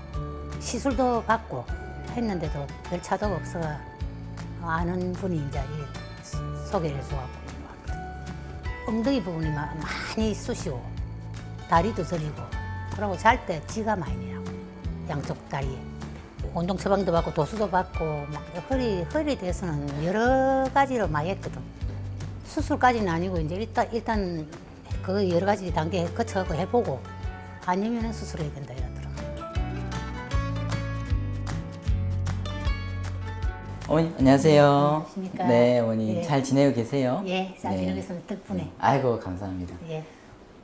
시술도 받고 했는데도 별 차도가 없어가 아는 분이 이제 소개를 해줘갖고 엉덩이 부분이 많이 쑤시고 다리도 저리고 그러고 잘 때 쥐가 많이 나고 양쪽 다리에 운동 처방도 받고 도수도 받고 막 허리에 대해서는 여러 가지로 많이 했거든. 수술까지는 아니고 이제 일단 그 여러 가지 단계 거쳐가고 해보고 아니면 수술해야 된다 이러더라고. 어머니 안녕하세요. 안녕하십니까. 네, 어머니 예. 잘 지내고 계세요? 예, 잘 네. 지내고 있습니다. 덕분에. 아이고 감사합니다. 예.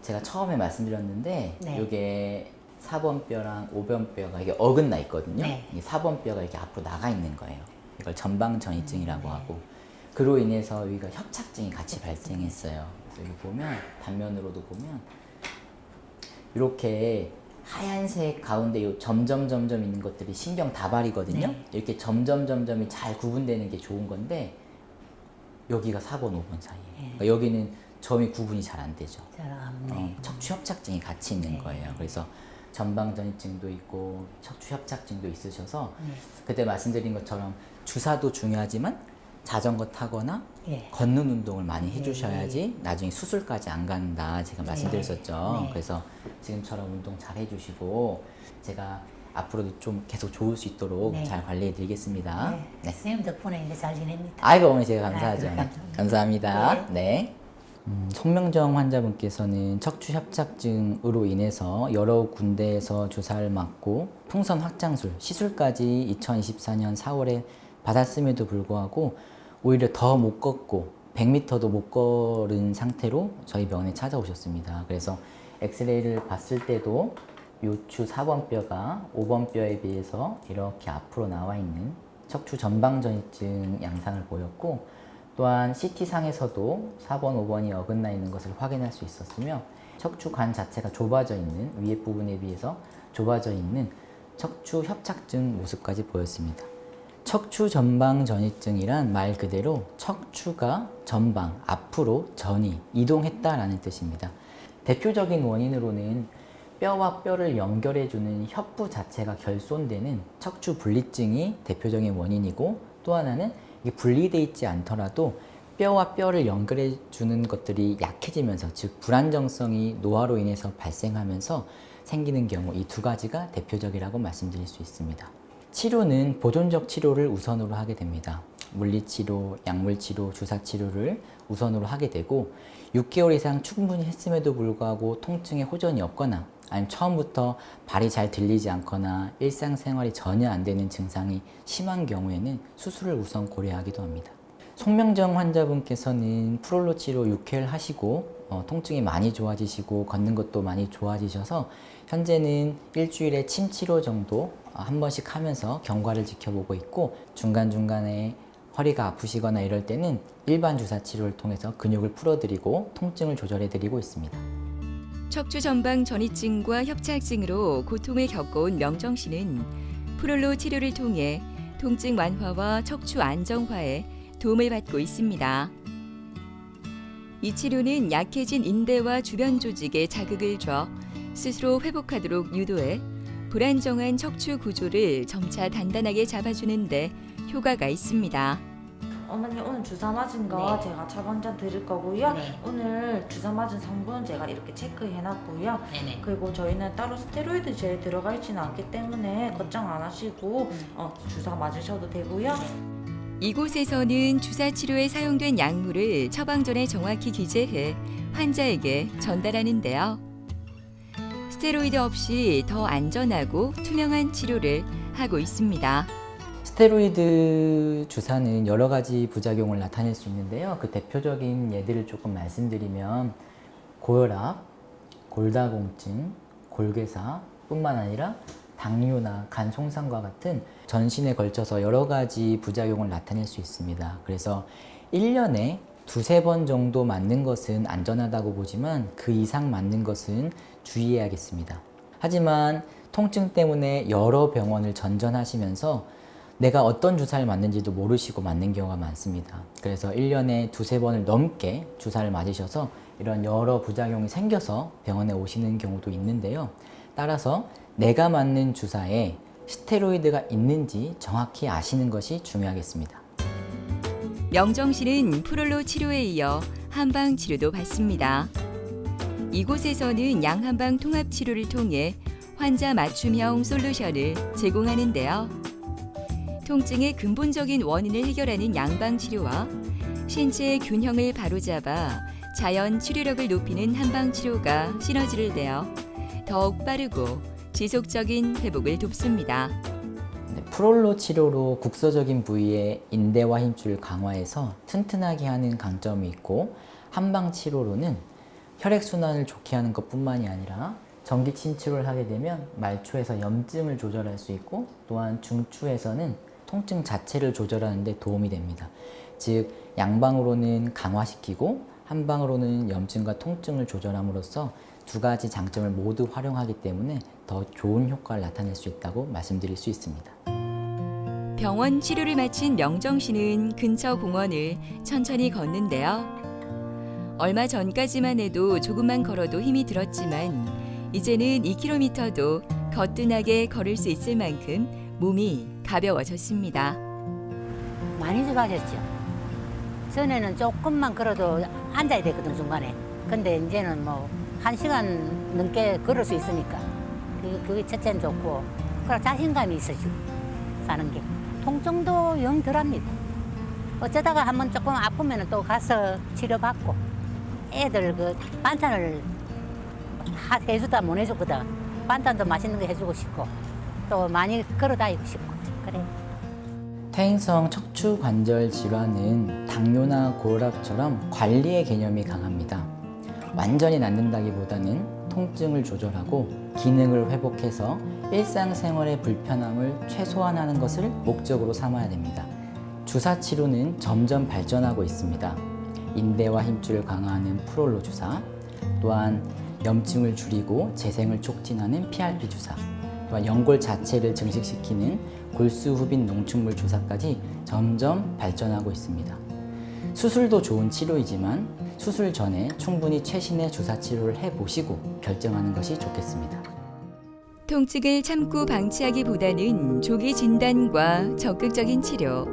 제가 처음에 말씀드렸는데 네. 이게 4번 뼈랑 5번 뼈가 이게 어긋나 있거든요. 네. 이게 4번 뼈가 이렇게 앞으로 나가 있는 거예요. 이걸 전방전이증이라고 네. 하고 그로 인해서 여기가 협착증이 같이 발생했어요. 그래서 여기 보면 단면으로도 보면 이렇게 하얀색 가운데 요 점점 있는 것들이 신경 다발이거든요. 네. 이렇게 점점이 잘 구분되는 게 좋은 건데 여기가 4번, 5번 사이에 그러니까 여기는 점이 구분이 잘 안 되죠. 잘 없네. 척추 협착증이 같이 있는 네. 거예요. 그래서 전방전이증도 있고 척추 협착증도 있으셔서 네. 그때 말씀드린 것처럼 주사도 중요하지만 자전거 타거나 예. 걷는 운동을 많이 해주셔야지 나중에 수술까지 안 간다 제가 말씀드렸었죠. 네. 그래서 지금처럼 운동 잘 해주시고 제가 앞으로도 좀 계속 좋을 수 있도록 네. 잘 관리해 드리겠습니다. 네. 네. 선생님 덕분에 이제 잘 지냅니다. 아이고 어머니 제가 감사하죠. 아이고, 감사합니다. 감사합니다. 네. 송명정 환자분께서는 척추 협착증으로 인해서 여러 군데에서 주사를 맞고 풍선 확장술 시술까지 2024년 4월에 받았음에도 불구하고 오히려 더 못 걷고 100m도 못 걸은 상태로 저희 병원에 찾아오셨습니다. 그래서 엑스레이를 봤을 때도 요추 4번 뼈가 5번 뼈에 비해서 이렇게 앞으로 나와 있는 척추 전방전이증 양상을 보였고 또한 CT상에서도 4번, 5번이 어긋나 있는 것을 확인할 수 있었으며 척추관 자체가 좁아져 있는 위에 부분에 비해서 좁아져 있는 척추 협착증 모습까지 보였습니다. 척추 전방 전이증이란 말 그대로 척추가 전방, 앞으로 전이 이동했다라는 뜻입니다. 대표적인 원인으로는 뼈와 뼈를 연결해주는 협부 자체가 결손되는 척추 분리증이 대표적인 원인이고 또 하나는 이게 분리되어 있지 않더라도 뼈와 뼈를 연결해 주는 것들이 약해지면서 즉 불안정성이 노화로 인해서 발생하면서 생기는 경우 이 두 가지가 대표적이라고 말씀드릴 수 있습니다. 치료는 보존적 치료를 우선으로 하게 됩니다. 물리치료, 약물치료, 주사치료를 우선으로 하게 되고 6개월 이상 충분히 했음에도 불구하고 통증에 호전이 없거나 아니면 처음부터 발이 잘 들리지 않거나 일상생활이 전혀 안 되는 증상이 심한 경우에는 수술을 우선 고려하기도 합니다. 송명정 환자분께서는 프롤로 치료 6회를 하시고 통증이 많이 좋아지시고 걷는 것도 많이 좋아지셔서 현재는 일주일에 침 치료 정도 한 번씩 하면서 경과를 지켜보고 있고 중간중간에 허리가 아프시거나 이럴 때는 일반 주사 치료를 통해서 근육을 풀어드리고 통증을 조절해드리고 있습니다. 척추 전방 전이증과 협착증으로 고통을 겪어온 명정 씨는 프롤로 치료를 통해 통증 완화와 척추 안정화에 도움을 받고 있습니다. 이 치료는 약해진 인대와 주변 조직에 자극을 줘 스스로 회복하도록 유도해 불안정한 척추 구조를 점차 단단하게 잡아주는 데 효과가 있습니다. 어머니 오늘 주사 맞은 거 네. 제가 처방전 드릴 거고요. 네. 오늘 주사 맞은 성분 제가 이렇게 체크해놨고요. 네네. 그리고 저희는 따로 스테로이드 젤 들어가 있지는 않기 때문에 걱정 안 하시고 주사 맞으셔도 되고요. 이곳에서는 주사 치료에 사용된 약물을 처방전에 정확히 기재해 환자에게 전달하는데요. 스테로이드 없이 더 안전하고 투명한 치료를 하고 있습니다. 스테로이드 주사는 여러 가지 부작용을 나타낼 수 있는데요. 그 대표적인 예들을 조금 말씀드리면 고혈압, 골다공증, 골괴사 뿐만 아니라 당뇨나 간 손상과 같은 전신에 걸쳐서 여러 가지 부작용을 나타낼 수 있습니다. 그래서 1년에 두세 번 정도 맞는 것은 안전하다고 보지만 그 이상 맞는 것은 주의해야겠습니다. 하지만 통증 때문에 여러 병원을 전전하시면서 내가 어떤 주사를 맞는지도 모르시고 맞는 경우가 많습니다. 그래서 1년에 두세 번을 넘게 주사를 맞으셔서 이런 여러 부작용이 생겨서 병원에 오시는 경우도 있는데요. 따라서 내가 맞는 주사에 스테로이드가 있는지 정확히 아시는 것이 중요하겠습니다. 명정 씨는 프롤로 치료에 이어 한방 치료도 받습니다. 이곳에서는 양한방 통합 치료를 통해 환자 맞춤형 솔루션을 제공하는데요. 통증의 근본적인 원인을 해결하는 양방 치료와 신체의 균형을 바로잡아 자연 치료력을 높이는 한방 치료가 시너지를 내어 더욱 빠르고 지속적인 회복을 돕습니다. 프롤로 치료로 국소적인 부위의 인대와 힘줄을 강화해서 튼튼하게 하는 강점이 있고, 한방 치료로는 혈액순환을 좋게 하는 것뿐만이 아니라 전기 침출을 하게 되면 말초에서 염증을 조절할 수 있고, 또한 중추에서는 통증 자체를 조절하는 데 도움이 됩니다. 즉 양방으로는 강화시키고 한방으로는 염증과 통증을 조절함으로써 두 가지 장점을 모두 활용하기 때문에 더 좋은 효과를 나타낼 수 있다고 말씀드릴 수 있습니다. 병원 치료를 마친 명정 씨는 근처 공원을 천천히 걷는데요. 얼마 전까지만 해도 조금만 걸어도 힘이 들었지만 이제는 2km도 거뜬하게 걸을 수 있을 만큼 몸이 가벼워졌습니다. 많이 좋아졌죠. 전에는 조금만 걸어도 앉아야 됐거든, 중간에. 근데 이제는 뭐 1시간 넘게 걸을 수 있으니까 그게 첫째는 좋고, 그리고 자신감이 있어지고 사는 게. 통증도 영 덜합니다. 어쩌다가 한번 조금 아프면 또 가서 치료받고, 애들 그 반찬을 해주다 못 해주거든. 반찬도 맛있는 거 해주고 싶고, 또 많이 걸어 다니고 싶고, 그래. 퇴행성 척추 관절 질환은 당뇨나 고혈압처럼 관리의 개념이 강합니다. 완전히 낫는다기보다는 통증을 조절하고 기능을 회복해서 일상생활의 불편함을 최소화하는 것을 목적으로 삼아야 됩니다. 주사 치료는 점점 발전하고 있습니다. 인대와 힘줄을 강화하는 프롤로 주사, 또한 염증을 줄이고 재생을 촉진하는 PRP 주사, 또한 연골 자체를 증식시키는 골수후빈 농축물 주사까지 점점 발전하고 있습니다. 수술도 좋은 치료이지만 수술 전에 충분히 최신의 주사 치료를 해보시고 결정하는 것이 좋겠습니다. 통증을 참고 방치하기보다는 조기 진단과 적극적인 치료,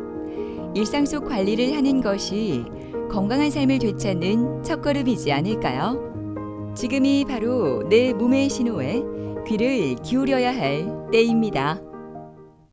일상 속 관리를 하는 것이 건강한 삶을 되찾는 첫걸음이지 않을까요? 지금이 바로 내 몸의 신호에 귀를 기울여야 할 때입니다.